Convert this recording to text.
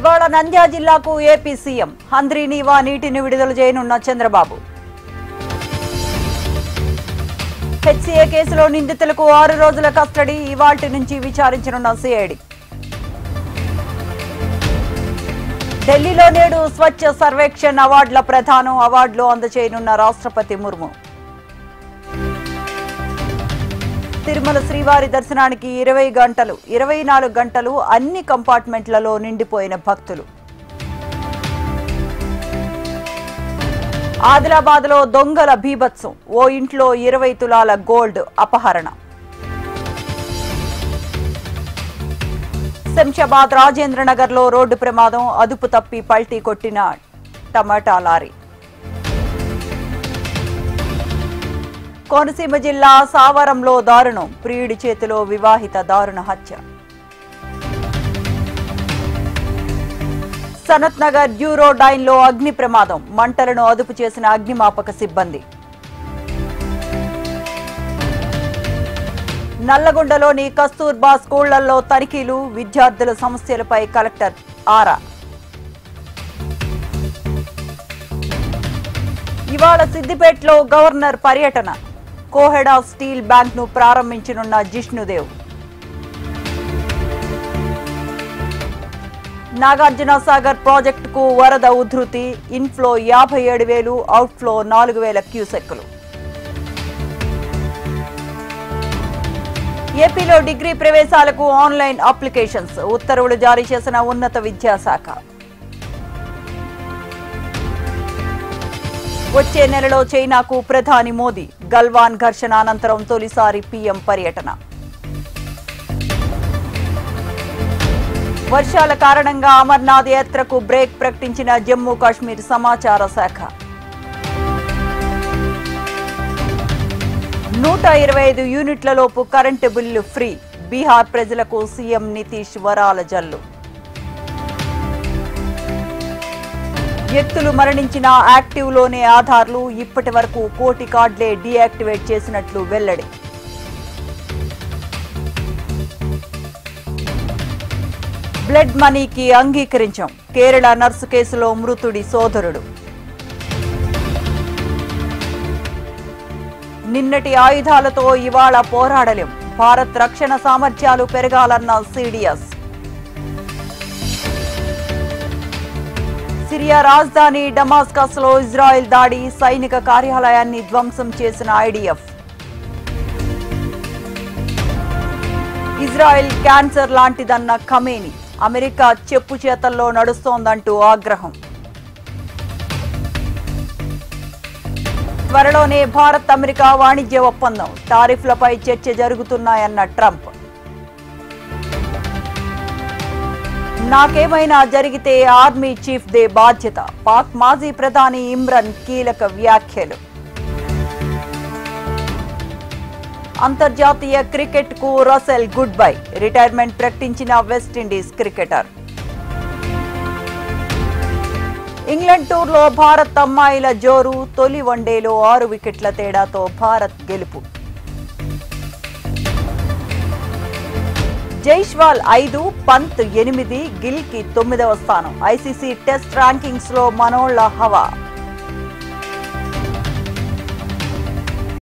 ఇవాళ నంద్యాల జిల్లాకు AP CM Handrineeva నీటిని విడుదల చేయనున్న చంద్రబాబు. హెచ్సీఏ కేసులో నిందితులకు 6 రోజుల కస్టడీ, ఇవాల్టి నుంచి విచారించనున్న సిఐడి. ఢిల్లీలో నేడు స్వచ్ఛ సర్వేక్షణ్ అవార్డుల ప్రదానం, అవార్డులు అందజేయనున్న రాష్ట్రపతి ముర్ము. తిరుమల శ్రీవారి దర్శనానికి 24 గంటలు అన్ని కంపార్ట్మెంట్లలో నిండిపోయిన భక్తులు. ఆదిలాబాద్లో దొంగల బీభత్సం, ఓ ఇంట్లో 20 తులాల గోల్డ్ అపహరణ. శంషాబాద్ రాజేంద్రనగర్లో రోడ్డు ప్రమాదం, అదుపు తప్పి పల్టీ కొట్టిన టమాటా లారీ. కోనసీమ జిల్లా సావరంలో దారుణం, ప్రియుడి చేతిలో వివాహిత దారుణ హత్య. సనత్ నగర్ యూరోడైన్లో అగ్ని ప్రమాదం, మంటలను అదుపు చేసిన అగ్నిమాపక సిబ్బంది. నల్లగొండలోని కస్తూర్బా స్కూళ్లలో తనిఖీలు, విద్యార్థుల సమస్యలపై కలెక్టర్ ఆరా. ఇవాళ సిద్దిపేటలో గవర్నర్ పర్యటన, కోహెడా స్టీల్ బ్యాంక్ ను ప్రారంభించనున్న జిష్ణుదేవ్. నాగార్జున సాగర్ ప్రాజెక్టుకు వరద ఉధృతి, ఇన్ఫ్లో 57,000, అవుట్ఫ్లో 4,000 క్యూసెక్కులు. ఏపీలో డిగ్రీ ప్రవేశాలకు ఆన్లైన్ అప్లికేషన్స్, ఉత్తర్వులు జారీ చేసిన ఉన్నత విద్యాశాఖ. వచ్చే నెలలో చైనాకు ప్రధాని మోదీ, గల్వాన్ ఘర్షణ అనంతరం తొలిసారి పీఎం పర్యటన. వర్షాల కారణంగా అమర్నాథ్ యాత్రకు బ్రేక్ ప్రకటించిన జమ్మూ కాశ్మీర్ సమాచార శాఖ. 125 యూనిట్లలోపు కరెంటు బిల్లు ఫ్రీ, బీహార్ ప్రజలకు సీఎం నితీష్ వరాల జల్లు. వ్యక్తులు మరణించిన యాక్టివ్లోనే ఆధార్లు, ఇప్పటి వరకు 1 కోటి కార్డులే డీయాక్టివేట్ చేసినట్లు వెల్లడి. బ్లడ్ మనీకి అంగీకరించాం, కేరళ నర్సు కేసులో మృతుడి సోదరుడు. నిన్నటి ఆయుధాలతో ఇవాళ పోరాడలేం, భారత్ రక్షణ సామర్థ్యాలు పెరగాలన్న సిడిఎస్. సిరియా రాజధాని డమాస్కస్ లో ఇజ్రాయెల్ దాడి, సైనిక కార్యాలయాన్ని ధ్వంసం చేసిన ఐడిఎఫ్. ఇజ్రాయెల్ క్యాన్సర్ లాంటిదన్న ఖమేని, అమెరికా చెప్పు చేతల్లో నడుస్తోందంటూ ఆగ్రహం. త్వరలోనే భారత్ అమెరికా వాణిజ్య ఒప్పందం, టారిఫ్లపై చర్చ జరుగుతున్నాయన్న ట్రంప్. నాకేమైనా జరిగితే ఆర్మీ చీఫ్ దే బాధ్యత, పాక్ మాజీ ప్రధాని ఇమ్రాన్ కీలక వ్యాఖ్యలు. అంతర్జాతీయ క్రికెట్ కు రసెల్ గుడ్ బై, రిటైర్మెంట్ ప్రకటించిన వెస్టిండీస్ క్రికెటర్. ఇంగ్లాండ్ టూర్లో భారత్ అమ్మాయిల జోరు, తొలి వన్డేలో 6 వికెట్ల తేడాతో భారత్ గెలుపు. జైస్వాల్ 5, పంత్ 8, గిల్ కి 9వ స్థానం. ఐసీసీ టెస్ట్ ర్యాంకింగ్స్ లో మనోళ్ల హవా.